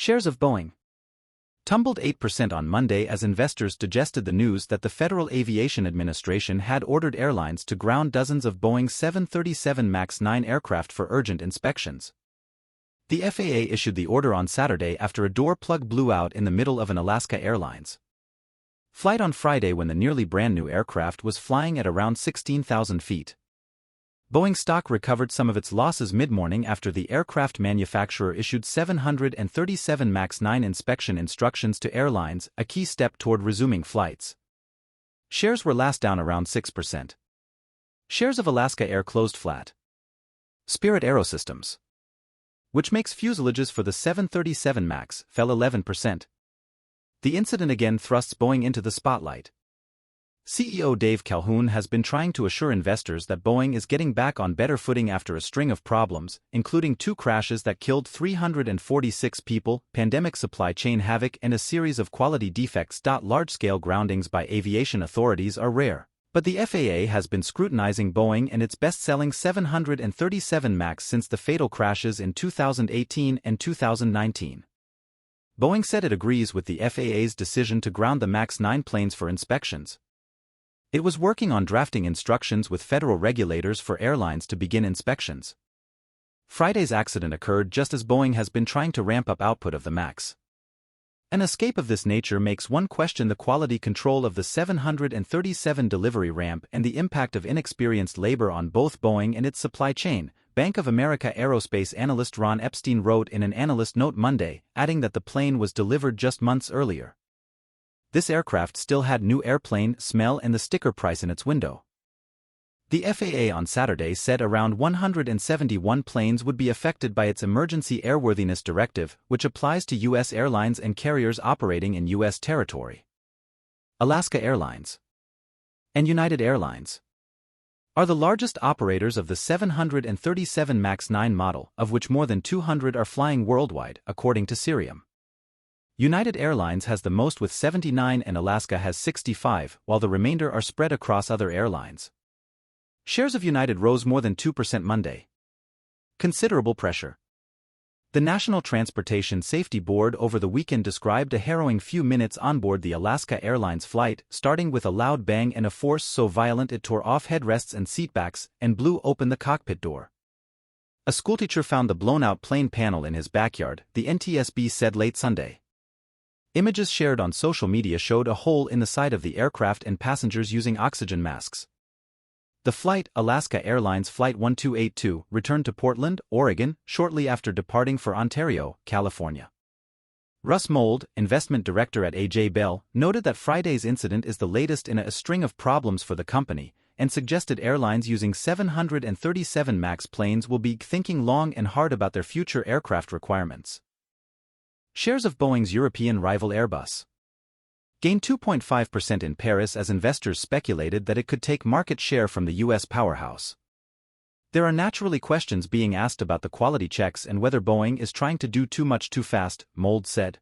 Shares of Boeing tumbled 8% on Monday as investors digested the news that the Federal Aviation Administration had ordered airlines to ground dozens of Boeing 737 MAX 9 aircraft for urgent inspections. The FAA issued the order on Saturday after a door plug blew out in the middle of an Alaska Airlines flight on Friday when the nearly brand-new aircraft was flying at around 16,000 feet. Boeing stock recovered some of its losses mid-morning after the aircraft manufacturer issued 737 MAX 9 inspection instructions to airlines, a key step toward resuming flights. Shares were last down around 6%. Shares of Alaska Air closed flat. Spirit AeroSystems, which makes fuselages for the 737 MAX, fell 11%. The incident again thrusts Boeing into the spotlight. CEO Dave Calhoun has been trying to assure investors that Boeing is getting back on better footing after a string of problems, including 2 crashes that killed 346 people, pandemic supply chain havoc, and a series of quality defects. Large-scale groundings by aviation authorities are rare, but the FAA has been scrutinizing Boeing and its best-selling 737 MAX since the fatal crashes in 2018 and 2019. Boeing said it agrees with the FAA's decision to ground the MAX 9 planes for inspections. It was working on drafting instructions with federal regulators for airlines to begin inspections. Friday's accident occurred just as Boeing has been trying to ramp up output of the MAX. An escape of this nature makes one question the quality control of the 737 delivery ramp and the impact of inexperienced labor on both Boeing and its supply chain, Bank of America aerospace analyst Ron Epstein wrote in an analyst note Monday, adding that the plane was delivered just months earlier. This aircraft still had new airplane smell and the sticker price in its window. The FAA on Saturday said around 171 planes would be affected by its Emergency Airworthiness Directive, which applies to U.S. airlines and carriers operating in U.S. territory. Alaska Airlines and United Airlines are the largest operators of the 737 MAX 9 model, of which more than 200 are flying worldwide, according to Cirium. United Airlines has the most with 79 and Alaska has 65, while the remainder are spread across other airlines. Shares of United rose more than 2% Monday. Considerable pressure. The National Transportation Safety Board over the weekend described a harrowing few minutes on board the Alaska Airlines flight, starting with a loud bang and a force so violent it tore off headrests and seatbacks and blew open the cockpit door. A schoolteacher found the blown-out plane panel in his backyard, the NTSB said late Sunday. Images shared on social media showed a hole in the side of the aircraft and passengers using oxygen masks. The flight, Alaska Airlines Flight 1282, returned to Portland, Oregon, shortly after departing for Ontario, California. Russ Mould, investment director at AJ Bell, noted that Friday's incident is the latest in a string of problems for the company, and suggested airlines using 737 MAX planes will be thinking long and hard about their future aircraft requirements. Shares of Boeing's European rival Airbus gained 2.5% in Paris as investors speculated that it could take market share from the U.S. powerhouse. There are naturally questions being asked about the quality checks and whether Boeing is trying to do too much too fast, Mould said.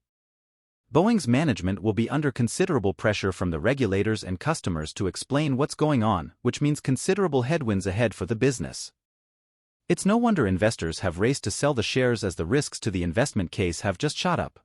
Boeing's management will be under considerable pressure from the regulators and customers to explain what's going on, which means considerable headwinds ahead for the business. It's no wonder investors have raced to sell the shares as the risks to the investment case have just shot up.